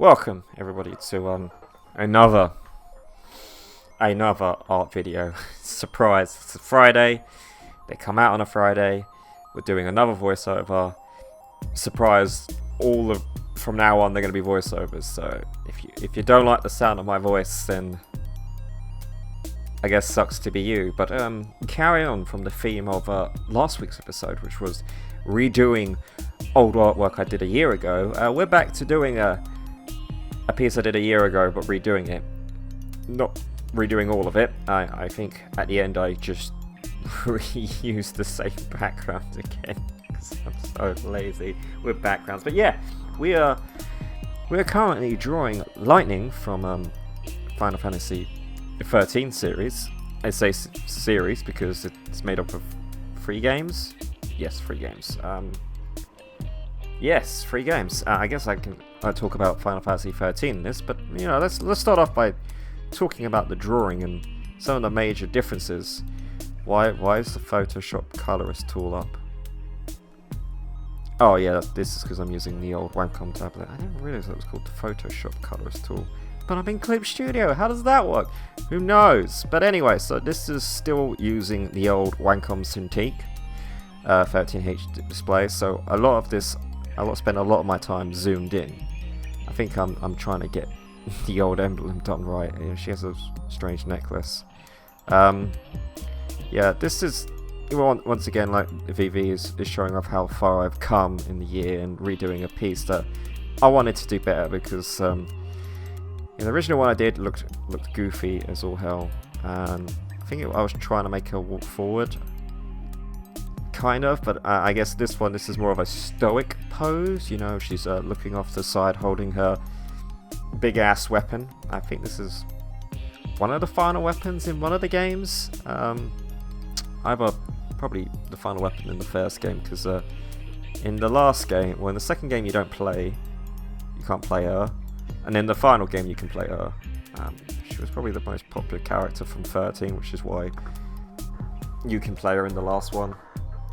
Welcome everybody to another art video. Surprise! It's a Friday. They come out on a Friday. We're doing another voiceover. Surprise! From now on they're going to be voiceovers. So if you don't like the sound of my voice, then I guess sucks to be you. But carry on from the theme of last week's episode, which was redoing old artwork I did a year ago. We're back to doing a piece I did a year ago, but redoing it. Not redoing all of it. I think at the end I just reused the same background again because I'm so lazy with backgrounds. But yeah, we're currently drawing Lightning from Final Fantasy XIII series. I say series because it's made up of 3 games. Yes, 3 games. Yes, 3 games. I guess I can talk about Final Fantasy XIII in this, but you know, let's start off by talking about the drawing and some of the major differences. Why is the Photoshop colorist tool up? Oh yeah, this is because I'm using the old Wacom tablet. I didn't realize that was called the Photoshop colorist tool. But I'm in Clip Studio. How does that work? Who knows? But anyway, so this is still using the old Wacom Cintiq 13H display. So a lot of this, I spend a lot of my time zoomed in. I think I'm trying to get the old emblem done right. Yeah, she has a strange necklace. Yeah, this is once again, like VV is showing off how far I've come in the year and redoing a piece that I wanted to do better because the original one I did looked goofy as all hell, and I think I was trying to make her walk forward. Kind of, but I guess this is more of a stoic pose. You know, she's looking off to the side holding her big ass weapon. I think this is one of the final weapons in one of the games. Either probably the final weapon in the first game, because in the last game, well, in the second game you can't play her, and in the final game you can play her. She was probably the most popular character from 13, which is why you can play her in the last one.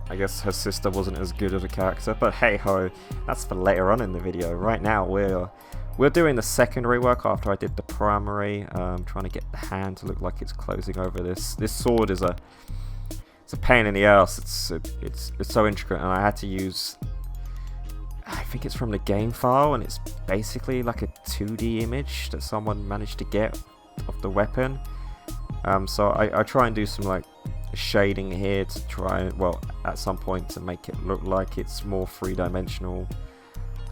I guess her sister wasn't as good as a character, but hey ho, that's for later on in the video. Right now we're doing the secondary work after I did the primary. Trying to get the hand to look like it's closing over this. This sword is a pain in the ass. It's so intricate, and I had to use, I think it's from the game file, and it's basically like a 2D image that someone managed to get of the weapon. So I try and do some like shading here to try, well, at some point to make it look like it's more 3-dimensional.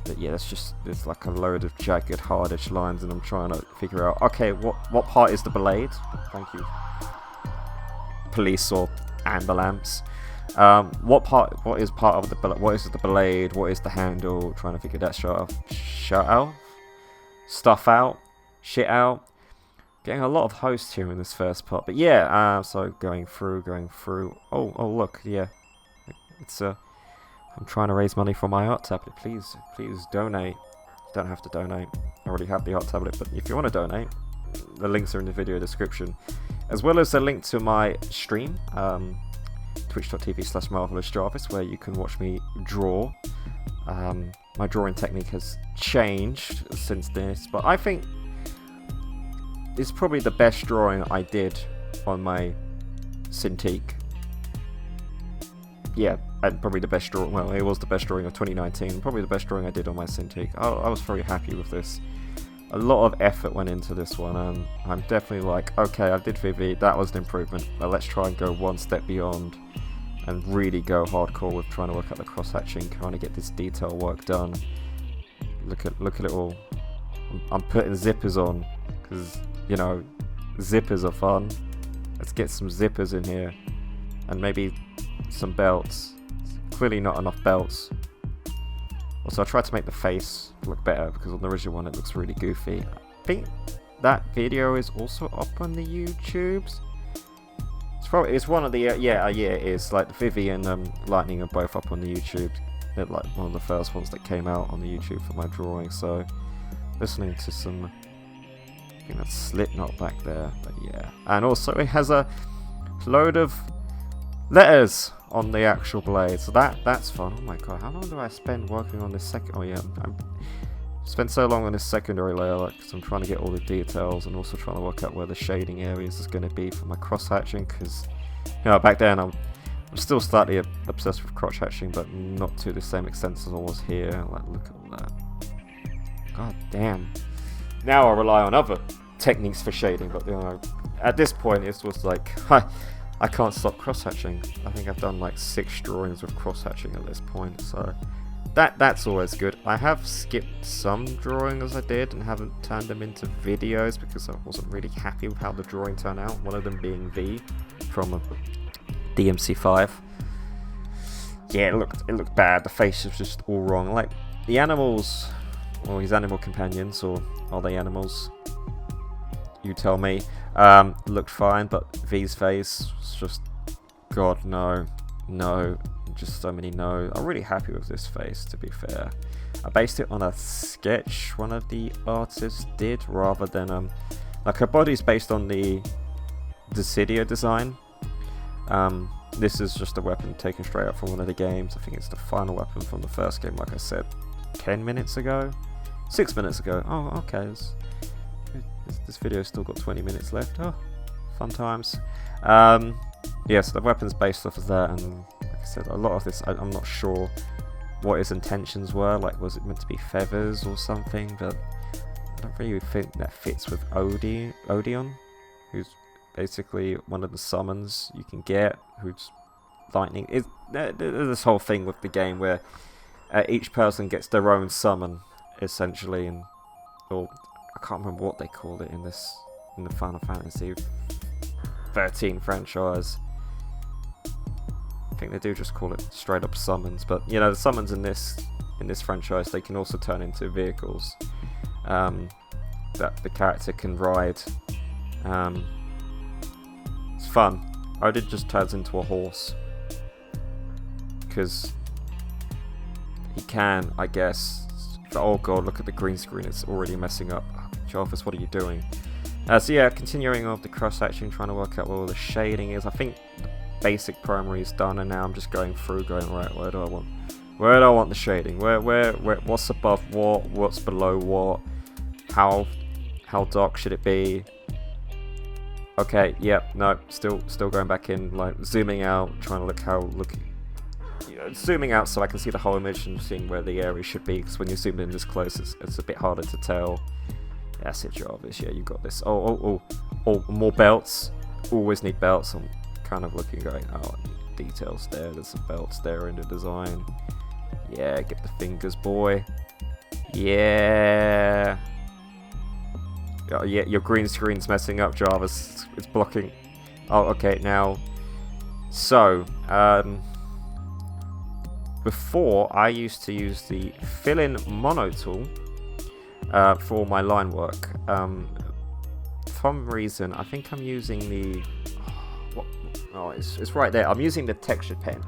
But yeah, there's like a load of jagged, hard-edged lines, and I'm trying to figure out, okay, what part is the blade? Thank you, police or ambulance. What is part of the what is the blade? What is the handle? Trying to figure that stuff out, shit out. Getting a lot of hosts here in this first part, but yeah. So going through. Oh look, yeah. It's I'm trying to raise money for my art tablet. Please donate. You don't have to donate. I already have the art tablet, but if you want to donate, the links are in the video description, as well as a link to my stream, twitch.tv/marvellousjarvis, where you can watch me draw. My drawing technique has changed since this, but I think it's probably the best drawing I did on my Cintiq. Yeah, and probably the best drawing. Well, it was the best drawing of 2019. Probably the best drawing I did on my Cintiq. I was very happy with this. A lot of effort went into this one, and I'm definitely like, okay, I did VV, that was an improvement, but let's try and go one step beyond and really go hardcore with trying to work out the cross-hatching, trying to get this detail work done. Look at it all. I'm putting zippers on because, you know, zippers are fun. Let's get some zippers in here, and maybe some belts. Clearly not enough belts. Also, I tried to make the face look better because on the original one it looks really goofy. I think that video is also up on the YouTubes. It's one of the yeah, it is. Like Vivi and Lightning are both up on the YouTube. They're like one of the first ones that came out on the YouTube for my drawing. So listening to some, I think that's Slipknot back there. But yeah, and also it has a load of letters on the actual blade, so that's fun. Oh my god, how long do I spend working on this second? Oh yeah, spent so long on this secondary layer, like, cause I'm trying to get all the details and also trying to work out where the shading areas is going to be for my cross hatching, because, you know, back then I'm still slightly obsessed with cross hatching, but not to the same extent as I was here. Like, look at all that. God damn. Now I rely on other techniques for shading, but, you know, at this point it was like, I can't stop cross hatching. I think I've done like 6 drawings with cross hatching at this point, so that's always good. I have skipped some drawings I did and haven't turned them into videos because I wasn't really happy with how the drawing turned out. One of them being V from DMC5. Yeah, it looked bad. The face was just all wrong. Like, the animals, or his animal companions, or are they animals? You tell me. Looked fine, but V's face was just, God, no, just so many no. I'm really happy with this face, to be fair. I based it on a sketch one of the artists did, rather than like, her body's based on the Dissidia design. This is just a weapon taken straight up from one of the games. I think it's the final weapon from the first game, like I said 10 minutes ago, 6 minutes ago. Oh, okay. This video's still got 20 minutes left. Oh, fun times. Yeah, so the weapon's based off of that, and like I said, a lot of this, I'm not sure what his intentions were. Like, was it meant to be feathers or something? But I don't really think that fits with Odeon, who's basically one of the summons you can get, who's lightning. There's this whole thing with the game where each person gets their own summon, essentially, and or I can't remember what they called it in the Final Fantasy 13 franchise. I think they do just call it straight up summons, but you know, the summons in this franchise, they can also turn into vehicles that the character can ride. It's fun. Odin just turns into a horse because he can, I guess. Oh god, look at the green screen, it's already messing up. Jarvis, what are you doing? So yeah, continuing on with the cross hatching, trying to work out where all the shading is. I think the basic primary is done, and now I'm just going through, going, right, where do I want the shading? Where what's above what? What's below what? How dark should it be? Okay, yep, no, still going back in, like zooming out, trying to zooming out so I can see the whole image and seeing where the area should be, because when you zoom in this close, it's a bit harder to tell. That's it, Jarvis. Yeah, you got this. Oh, more belts. Always need belts. I'm kind of looking, going, oh, I need details there. There's some belts there in the design. Yeah, get the fingers, boy. Yeah. Oh, yeah, your green screen's messing up, Jarvis. It's blocking. Oh, okay, now. So, before, I used to use the fill-in mono tool for my line work. For some reason, I think I'm using the... Oh, it's right there. I'm using the textured pen.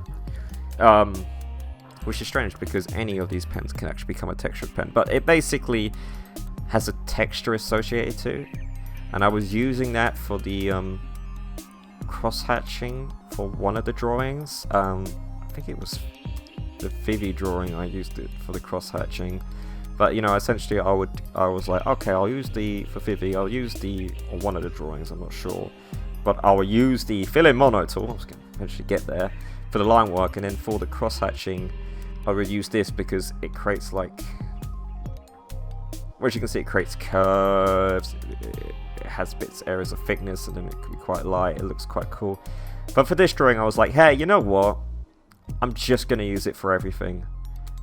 Which is strange because any of these pens can actually become a textured pen. But it basically has a texture associated to it. And I was using that for the cross-hatching for one of the drawings. I think it was the Vivi drawing I used it for the cross-hatching. But, you know, essentially I was like, okay, I'll use for Vivi, I'll use or one of the drawings, I'm not sure. But I'll use the fill-in mono tool, I was going to eventually get there, for the line work, and then for the cross-hatching, I would use this because it creates, like, as you can see, it creates curves, it has areas of thickness, and then it can be quite light, it looks quite cool. But for this drawing, I was like, hey, you know what? I'm just going to use it for everything.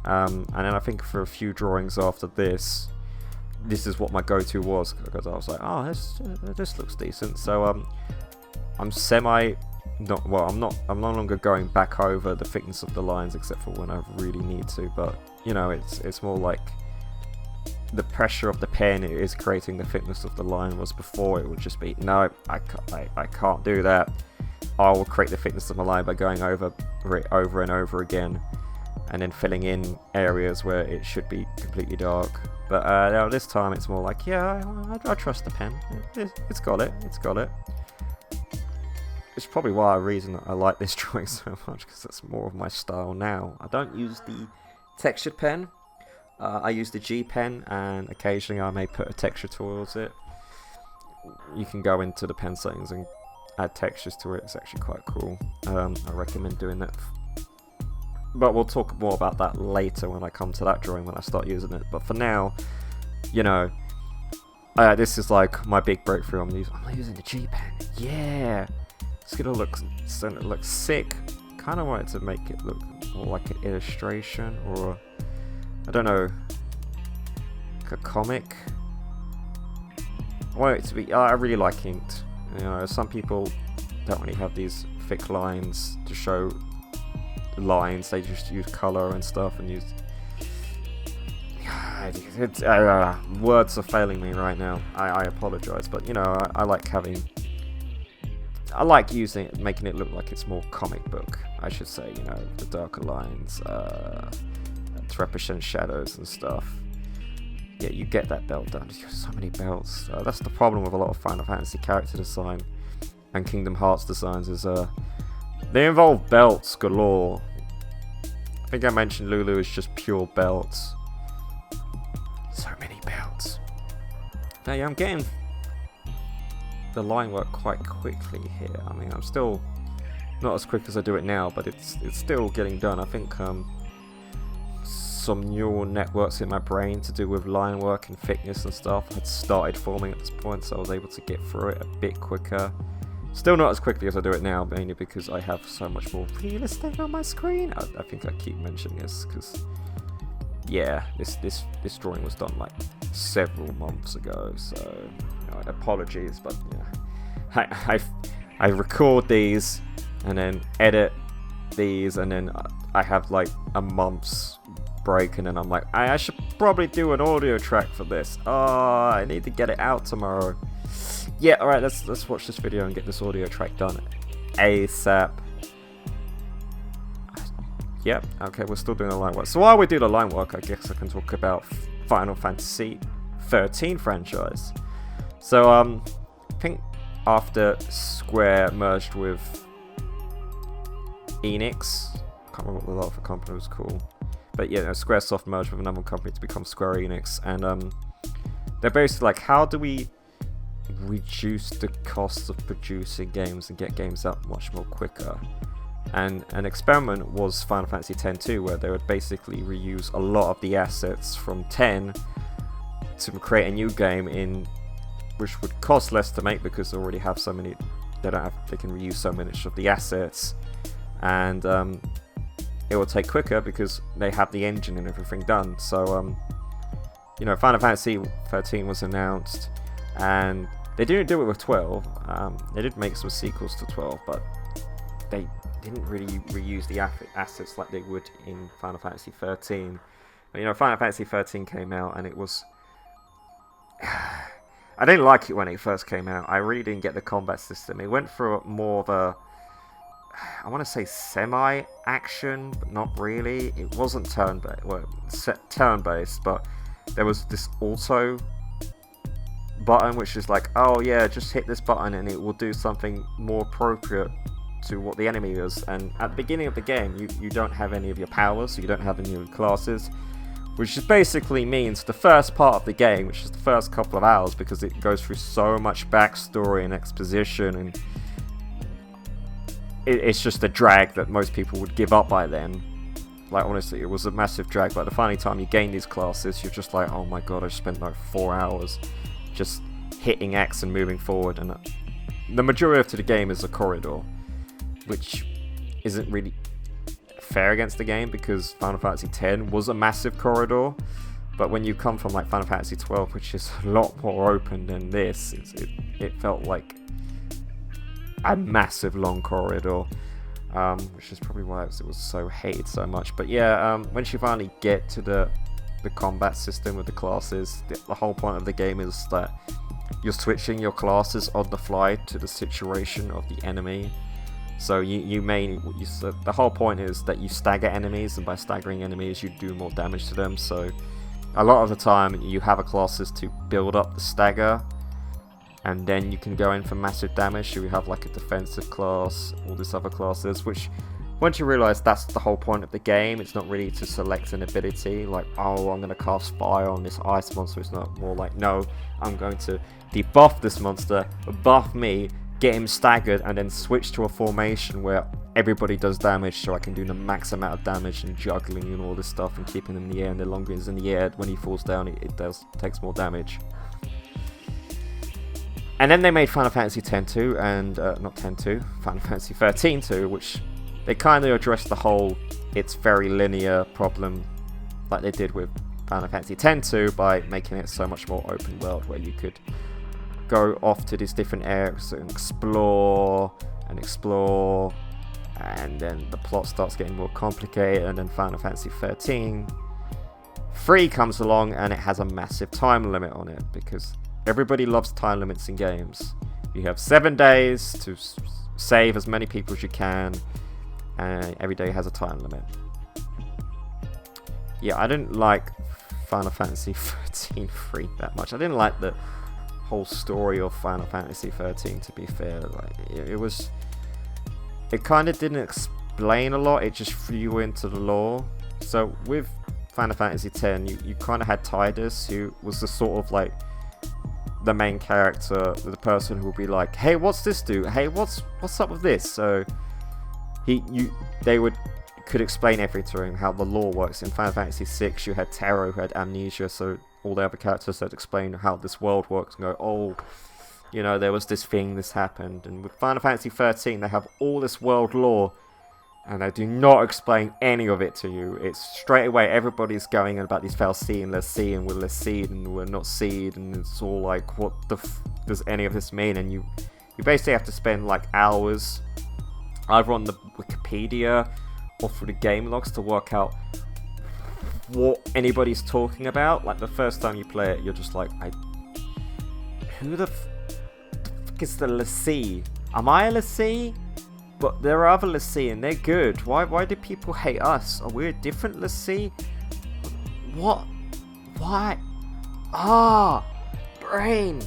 And then I think for a few drawings after this is what my go-to was, because I was like, oh, this looks decent. So I'm no longer going back over the thickness of the lines except for when I really need to. But you know, it's more like the pressure of the pen is creating the thickness of the line. Was before it would just be, no, I can't do that. I will create the thickness of my line by going over it over and over again, and then filling in areas where it should be completely dark. But now this time it's more like, yeah, I trust the pen. It's got it. It's probably why reason I like this drawing so much, because it's more of my style now. I don't use the textured pen. I use the G pen, and occasionally I may put a texture towards it. You can go into the pen settings and add textures to it. It's actually quite cool. I recommend doing that. But we'll talk more about that later when I come to that drawing, when I start using it. But for now, you know, this is like my big breakthrough. I'm using the G pen. Yeah, it's gonna look sick. Kind of wanted to make it look more like an illustration, or I don't know, like a comic. I want it to be. I really like inked. You know, some people don't really have these thick lines to show lines. They just use color and stuff and use. Words are failing me right now. I apologize, but you know, I like having. I like using it, making it look like it's more comic book, I should say. You know, the darker lines, to represent shadows and stuff. Yeah, you get that belt done. There's so many belts. That's the problem with a lot of Final Fantasy character design and Kingdom Hearts designs, is they involve belts galore. I think I mentioned Lulu is just pure belts. So many belts. Now, yeah, I'm getting the line work quite quickly here. I mean, I'm still not as quick as I do it now, but it's still getting done. I think some neural networks in my brain to do with line work and thickness and stuff had started forming at this point, so I was able to get through it a bit quicker. Still not as quickly as I do it now, mainly because I have so much more real estate on my screen. I think I keep mentioning this because, yeah, this drawing was done like several months ago, so you know, apologies, but yeah, I record these and then edit these, and then I have like a month's break, and then I'm like, I should probably do an audio track for this. Oh, I need to get it out tomorrow. Yeah, alright, let's watch this video and get this audio track done ASAP. Yep, okay, we're still doing the line work. So while we do the line work, I guess I can talk about Final Fantasy XIII franchise. So, I think after Square merged with Enix, I can't remember what the other company was called, but yeah, Squaresoft merged with another company to become Square Enix, and they're basically like, how do we reduce the cost of producing games and get games out much more quicker? And an experiment was Final Fantasy X-2, where they would basically reuse a lot of the assets from 10 to create a new game which would cost less to make because they already have so many. They can reuse so much of the assets, and it will take quicker because they have the engine and everything done. So you know, Final Fantasy XIII was announced, and they didn't do it with 12. They did make some sequels to 12, but they didn't really reuse the assets like they would in Final Fantasy XIII. But, you know, Final Fantasy XIII came out, and it was. I didn't like it when it first came out. I really didn't get the combat system. It went for more of a, I want to say semi-action, but not really. It wasn't turn-based, well, turn-based, but there was this auto button, which is like, oh yeah, just hit this button and it will do something more appropriate to what the enemy is. And at the beginning of the game, you don't have any of your powers, so you don't have any of your classes, which just basically means the first part of the game, which is the first couple of hours, because it goes through so much backstory and exposition, and it's just a drag that most people would give up by then. Like, honestly, it was a massive drag. But the final time you gain these classes, you're just like, oh my god, I spent like 4 hours just hitting X and moving forward. And the majority of the game is a corridor, which isn't really fair against the game, because Final Fantasy X was a massive corridor. But when you come from like Final Fantasy XII, which is a lot more open than this, it felt like a massive long corridor, which is probably why it was so hated so much. But yeah, once you finally get to the combat system with the classes, the whole point of the game is that you're switching your classes on the fly to the situation of the enemy. So the whole point is that you stagger enemies, and by staggering enemies you do more damage to them. So a lot of the time you have a classes to build up the stagger, and then you can go in for massive damage. So you have like a defensive class, all these other classes, which once you realise that's the whole point of the game, it's not really to select an ability, like, oh, I'm going to cast fire on this ice monster. It's not more like, no, I'm going to debuff this monster, buff me, get him staggered, and then switch to a formation where everybody does damage, so I can do the max amount of damage and juggling and all this stuff and keeping him in the air, and the longer he's in the air, when he falls down, it takes more damage. And then they made Final Fantasy X-2, and, not X-2, Final Fantasy XIII-2, which they kind of addressed the whole it's very linear problem like they did with Final Fantasy X-2 by making it so much more open world, where you could go off to these different areas and explore, and then the plot starts getting more complicated, and then Final Fantasy XIII-3 comes along, and it has a massive time limit on it, because everybody loves time limits in games. You have 7 days to save as many people as you can, and every day has a time limit. Yeah, I didn't like Final Fantasy XIII-3 that much. I didn't like the whole story of Final Fantasy XIII, to be fair. Like, it kind of didn't explain a lot, it just threw you into the lore. So with Final Fantasy X, you kind of had Tidus, who was the sort of like the main character, the person who would be like, hey, what's this do? Hey, what's up with this? So they could explain everything to him, how the lore works. In Final Fantasy VI, you had Taro, who had amnesia, so all the other characters had explained how this world works and go, oh, you know, there was this thing, this happened. And with Final Fantasy XIII, they have all this world lore, and they do not explain any of it to you. It's straight away, everybody's going on about these Fal'Cie and L'Cie, and we're L'Cie and we're not Seed, and it's all like, what the does any of this mean? And you basically have to spend like hours either on the Wikipedia or through the game logs to work out what anybody's talking about. Like, the first time you play it, you're just like, who the fuck is the L'Cie? Am I a L'Cie? But there are other L'Cie and they're good. Why do people hate us? Are we a different L'Cie? What? Why? Brain!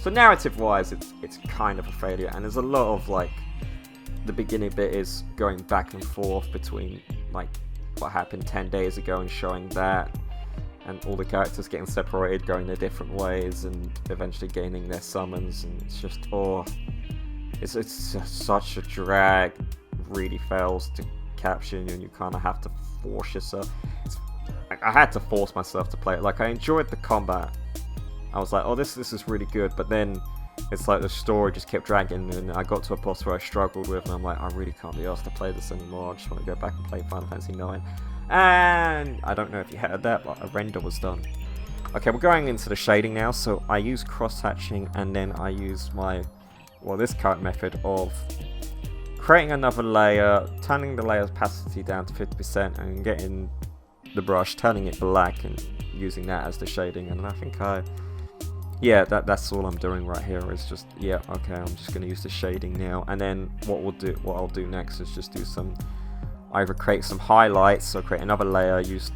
So narrative-wise, it's kind of a failure, and there's a lot of, like, the beginning bit is going back and forth between, like, what happened 10 days ago and showing that, and all the characters getting separated, going their different ways, and eventually gaining their summons, and it's just, it's just such a drag. Really fails to capture you, and you kind of have to force yourself. I had to force myself to play it. Like, I enjoyed the combat. I was like, oh, this is really good, but then it's like the story just kept dragging, and I got to a boss where I struggled with, and I'm like, I really can't be asked to play this anymore. I just want to go back and play Final Fantasy IX. And I don't know if you heard that, but a render was done. Okay, we're going into the shading now. So I use cross-hatching, and then I use this current method of creating another layer, turning the layer opacity down to 50%, and getting the brush, turning it black, and using that as the shading. And I think that's all I'm doing right here. Is just, okay, I'm just going to use the shading now. And then what I'll do next is just do either create some highlights, so create another layer, use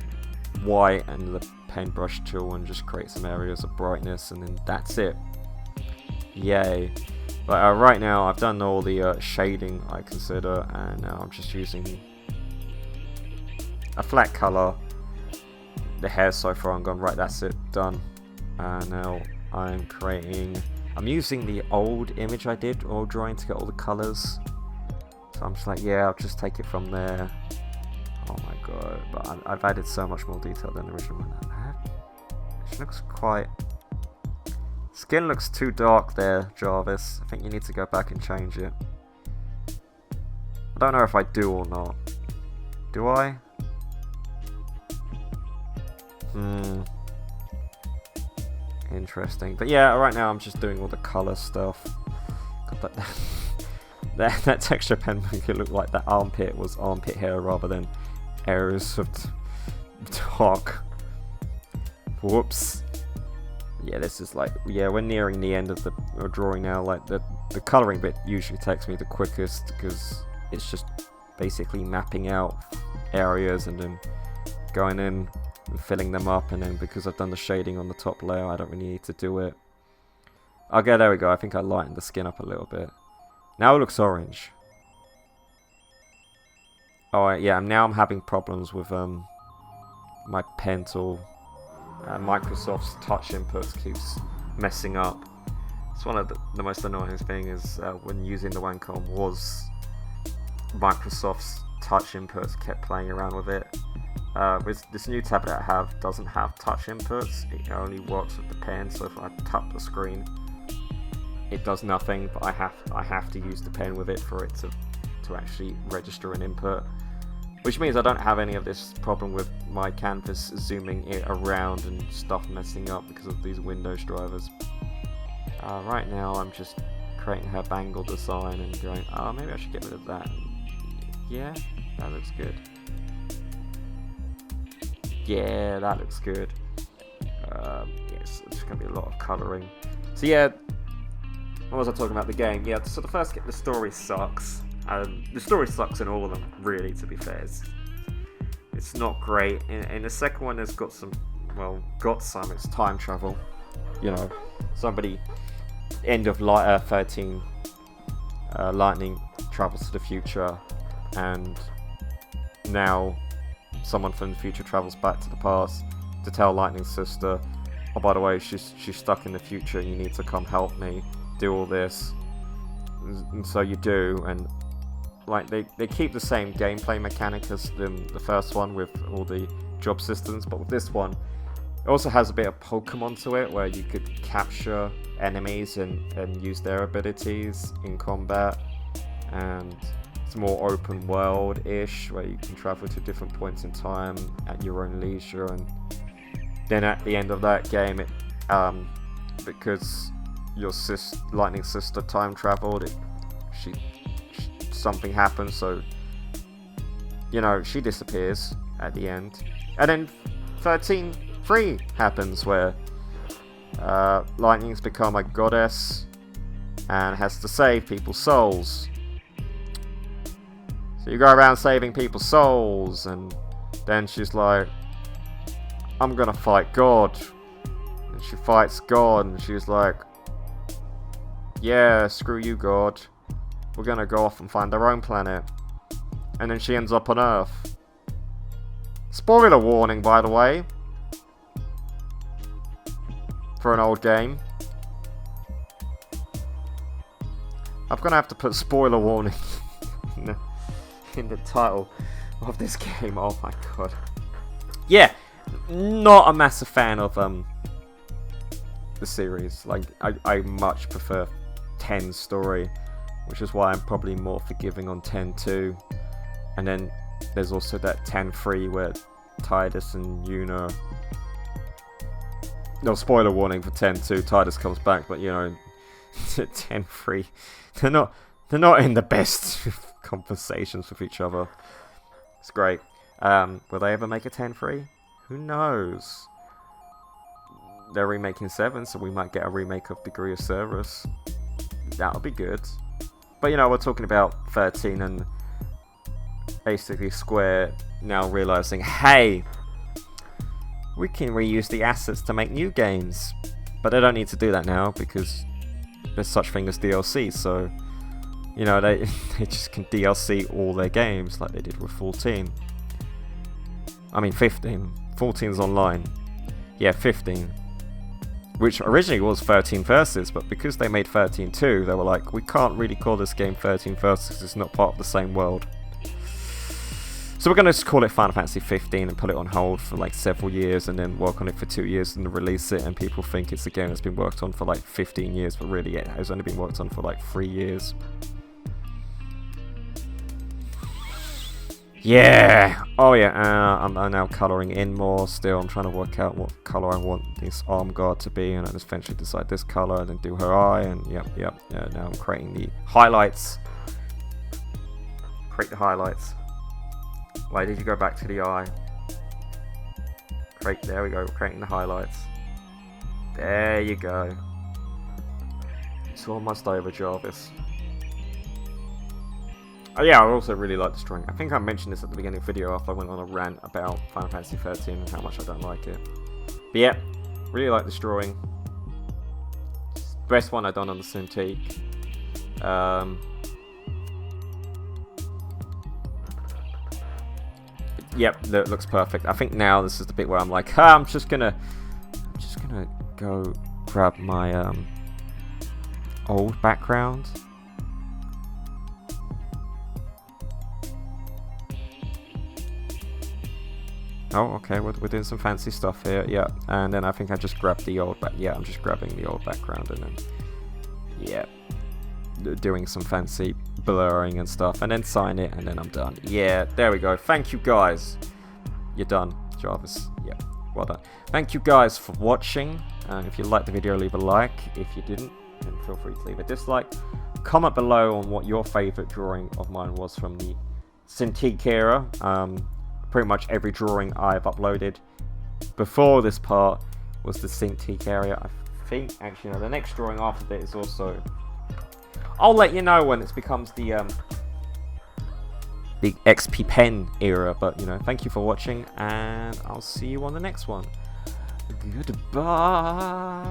white and the paintbrush tool, and just create some areas of brightness, and then that's it. Yay. But right now I've done all the shading I consider, and now I'm just using a flat color. The hair so far I'm going, right, that's it, done. And now I'm using the old image I did, old drawing, to get all the colors. So I'm just like, I'll just take it from there. Oh my god, but I've added so much more detail than the original one. It looks quite... Skin looks too dark there, Jarvis. I think you need to go back and change it. I don't know if I do or not. Do I? Interesting. But yeah, right now I'm just doing all the color stuff. God, that texture pen make it look like that armpit was armpit hair rather than areas of dark. Whoops. Yeah, this is like, we're nearing the end of the drawing now. Like, the colouring bit usually takes me the quickest, because it's just basically mapping out areas and then going in and filling them up, and then because I've done the shading on the top layer, I don't really need to do it. Okay, there we go. I think I lightened the skin up a little bit. Now it looks orange. Oh yeah, now I'm having problems with my pen tool. Microsoft's touch inputs keeps messing up. It's one of the most annoying things is when using the Wacom was Microsoft's touch inputs kept playing around with it. With this new tablet I have doesn't have touch inputs. It only works with the pen. So if I tap the screen, it does nothing. But I have to use the pen with it for it to actually register an input. Which means I don't have any of this problem with my canvas zooming it around and stuff messing up because of these Windows drivers. Right now I'm just creating her bangle design and going, oh, maybe I should get rid of that. Yeah, that looks good. Yeah, that looks good. Yes, it's going to be a lot of colouring. So yeah, what was I talking about? The game. Yeah, so the story sucks. The story sucks in all of them, really, to be fair. It's not great. In the second one, there's got some, it's time travel. You know, somebody, end of 13, lightning travels to the future, and now someone from the future travels back to the past to tell Lightning's sister, oh, by the way, she's stuck in the future, you need to come help me do all this. And so you do, and like they keep the same gameplay mechanic as the first one with all the job systems, but with this one it also has a bit of Pokemon to it, where you could capture enemies and use their abilities in combat, and it's more open world-ish, where you can travel to different points in time at your own leisure. And then at the end of that game, it because your Lightning's sister time traveled, something happens, so you know, she disappears at the end. And then 13.3 happens, where Lightning's become a goddess and has to save people's souls. So you go around saving people's souls, and then she's like, I'm gonna fight God. And she fights God, and she's like, yeah, screw you, God. We're gonna go off and find our own planet. And then she ends up on Earth. Spoiler warning, by the way, for an old game. I'm gonna have to put spoiler warning in the title of this game. Oh my god. Yeah, not a massive fan of the series. Like, I much prefer 10's story, which is why I'm probably more forgiving on 10.2. And then there's also that 10.3 where Tidus and Yuna... No, spoiler warning for 10.2, Tidus comes back, but you know, 10.3, they're not in the best conversations with each other. It's great. Will they ever make a 10.3? Who knows? They're remaking 7, so we might get a remake of Degree of Service. That'll be good. But you know, we're talking about 13 and basically Square now realizing, hey, we can reuse the assets to make new games. But they don't need to do that now because there's such thing as DLC, so you know, they just can DLC all their games like they did with 14. I mean 15. 14's online. Yeah, 15. Which originally was 13 Versus, but because they made 13.2, they were like, we can't really call this game 13 Versus because it's not part of the same world. So we're going to just call it Final Fantasy 15 and put it on hold for like several years, and then work on it for 2 years and release it, and people think it's a game that's been worked on for like 15 years, but really it has only been worked on for like 3 years. Yeah! Oh yeah, I'm now colouring in more still. I'm trying to work out what colour I want this arm guard to be, and I just eventually decide this colour and then do her eye, and yep. Now I'm creating the highlights. Create the highlights. Why did you go back to the eye? There we go, creating the highlights. There you go. It's almost over, Jarvis. Oh yeah, I also really like the drawing. I think I mentioned this at the beginning of the video after I went on a rant about Final Fantasy 13 and how much I don't like it. But yeah, really like this drawing. Best one I've done on the Cintiq. Yep, that looks perfect. I think now this is the bit where I'm like, I'm just gonna go grab my old background. Oh, okay, we're doing some fancy stuff here, yeah. And then I think I just grabbed the old I'm just grabbing the old background and then, yeah, doing some fancy blurring and stuff, and then sign it, and then I'm done. Yeah, there we go. Thank you guys. You're done, Jarvis. Yeah, well done. Thank you guys for watching. If you liked the video, leave a like. If you didn't, then feel free to leave a dislike. Comment below on what your favourite drawing of mine was from the Cintiq era. Pretty much every drawing I've uploaded before this part was the Cintiq area. I think, actually, no, the next drawing after that is also... I'll let you know when it becomes the XP Pen era, but, you know, thank you for watching, and I'll see you on the next one. Goodbye.